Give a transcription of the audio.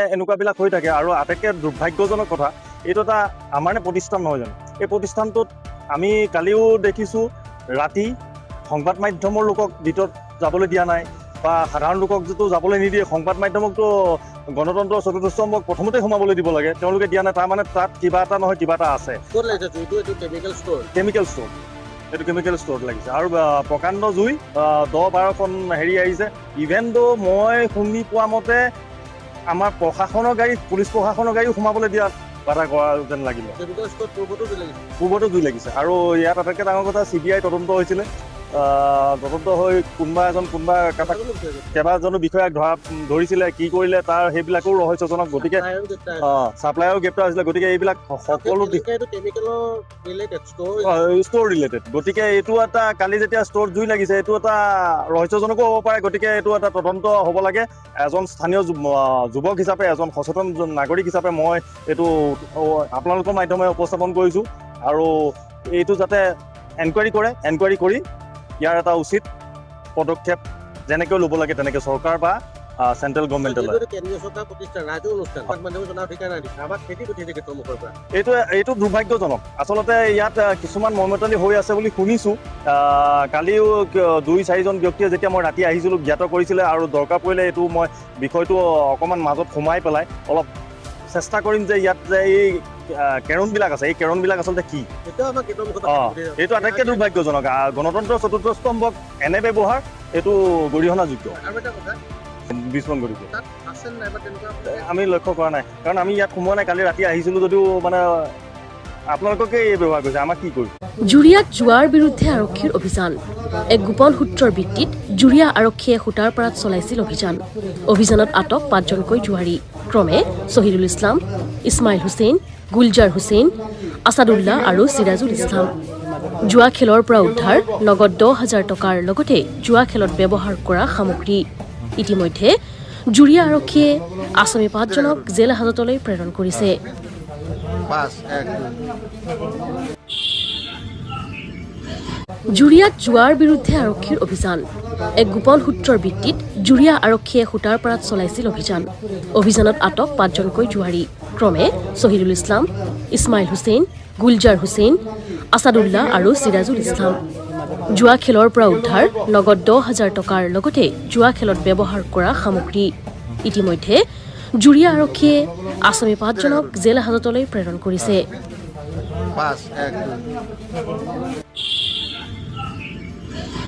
এনেকুৱাবিলাক হৈ থাকে। আৰু আটাইতকৈ দুৰ্ভাগ্যজনক কথা, এইটো এটা আমাৰ প্ৰতিষ্ঠান নহয় জানো? এই প্ৰতিষ্ঠানটোত আমি কালিও দেখিছোঁ ৰাতি সংবাদ মাধ্যমৰ লোকক ভিতৰত যাবলৈ দিয়া নাই, বা সাধাৰণ লোকক যিটো যাবলৈ নিদিয়ে, সংবাদ মাধ্যমকতো গণতন্ত্ৰৰ চতুৰ্থ স্তম্ভক প্ৰথমতে সোমাবলৈ দিব লাগে, তেওঁলোকে দিয়া নাই। তাৰমানে তাত কিবা এটা নহয় কিবা এটা আছে। কেমিকেল ষ্ট'ৰ, এইটো কেমিকেল ষ্ট'ৰত লাগিছে। আৰু প্ৰকাণ্ড জুই, 10-12খন হেৰি আহিছে। ইভেন দ' মই শুনি পোৱা মতে আমাৰ প্ৰশাসনৰ গাড়ী, পুলিচ প্ৰশাসনৰ গাড়ীও সোমাবলৈ দিয়া বাধা কৰা যেন লাগিলে। পূৰ্বতো জুই লাগিছে। আৰু ইয়াত আটাইতকৈ ডাঙৰ কথা, CBI তদন্ত হৈছিলে। তদন্ত হৈ কেইবাজনো বিষয়াক ধৰিছিলে, কি কৰিলে তাৰ সেইবিলাকো ৰহস্যজনক। গতিকে ছাপ্লায়াৰো গ্ৰেপ্তাৰ হৈছিলে। গতিকে এইবিলাক সকলো ষ্ট'ৰ ৰিলেটেড। গতিকে এইটো এটা, কালি যেতিয়া ষ্ট'ৰত জুই লাগিছে, এইটো এটা ৰহস্যজনকো হ'ব পাৰে। গতিকে এইটো এটা তদন্ত হ'ব লাগে। এজন স্থানীয় যুৱক হিচাপে, এজন সচেতন নাগৰিক হিচাপে মই এইটো আপোনালোকৰ মাধ্যমেৰে উপস্থাপন কৰিছোঁ। আৰু এইটো যাতে এনকুৱাৰী কৰে, এনকুৱাৰী কৰি ইয়াৰ এটা উচিত পদক্ষেপ যেনেকৈ ল'ব লাগে তেনেকৈ চৰকাৰ বা চেণ্ট্ৰেল গভৰ্ণমেণ্টে লয়। এইটো দুৰ্ভাগ্যজনক। আচলতে ইয়াত কিছুমান মৰ্মতালি হৈ আছে বুলি শুনিছোঁ। কালিও 2-4জন ব্যক্তিয়ে যেতিয়া মই ৰাতি আহিছিলোঁ জ্ঞাত কৰিছিলে। আৰু দৰকাৰ পৰিলে এইটো মই বিষয়টো অকণমান মাজত সোমাই পেলাই অলপ চেষ্টা কৰিম যে ইয়াত যে এই কেৰনবিলাক আছে, এই কেৰনবিলাক আচলতে কি। এইটো আটাইতকৈ দুৰ্ভাগ্যজনক। গণতন্ত্ৰৰ চতুৰ্থ স্তম্ভক এনে ব্যৱহাৰ, এইটো গৰিহণাযোগ্য। বিস্ফোৰণ ঘটিছে আমি লক্ষ্য কৰা নাই, কাৰণ আমি ইয়াত সোমোৱা নাই। কালি ৰাতি আহিছিলোঁ যদিও মানে আপোনালোককে এই ব্যৱহাৰ কৰিছে, আমাক কি কৰিব। জুৰিয়াত জুৱাৰ বিৰুদ্ধে আৰক্ষীৰ অভিযান। এক গোপন সূত্ৰৰ ভিত্তিত জুৰিয়া আৰক্ষীয়ে সূতাৰপাৰাত চলাইছিল অভিযান। অভিযানত আটক 5জনকৈ জুৱাৰী, ক্ৰমে শ্বহিদুল ইছলাম, ইছমাইল হুছেইন, গুলজাৰ হুছেইন, আছাদুল্লাহ আৰু চিৰাজুল ইছলাম। জুৱা খেলৰ পৰা উদ্ধাৰ নগদ 10,000 টকাৰ লগতে জুৱা খেলত ব্যৱহাৰ কৰা সামগ্ৰী। ইতিমধ্যে জুৰিয়া আৰক্ষীয়ে আছামী 5জনক জেল হাজতলৈ প্ৰেৰণ কৰিছে। জুৰিয়াত জুৱাৰ বিৰুদ্ধে আৰক্ষীৰ অভিযান। এক গোপন সূত্ৰৰ ভিত্তিত জুৰিয়া আৰক্ষীয়ে সূতাৰপাৰাত চলাইছিল অভিযান। অভিযানত আটক 5জনকৈ জুৱাৰী, ক্ৰমে শ্বহিদুল ইছলাম, ইছমাইল হুছেইন, গুলজাৰ হুছেইন, আছাদুল্লাহ আৰু চিৰাজুল ইছলাম। জুৱা খেলৰ পৰা উদ্ধাৰ নগদ 10,000 টকাৰ লগতে জুৱা খেলত ব্যৱহাৰ কৰা সামগ্ৰী। ইতিমধ্যে জুৰিয়া আৰক্ষীয়ে আছামী 5জনক জেল হাজতলৈ প্ৰেৰণ কৰিছে।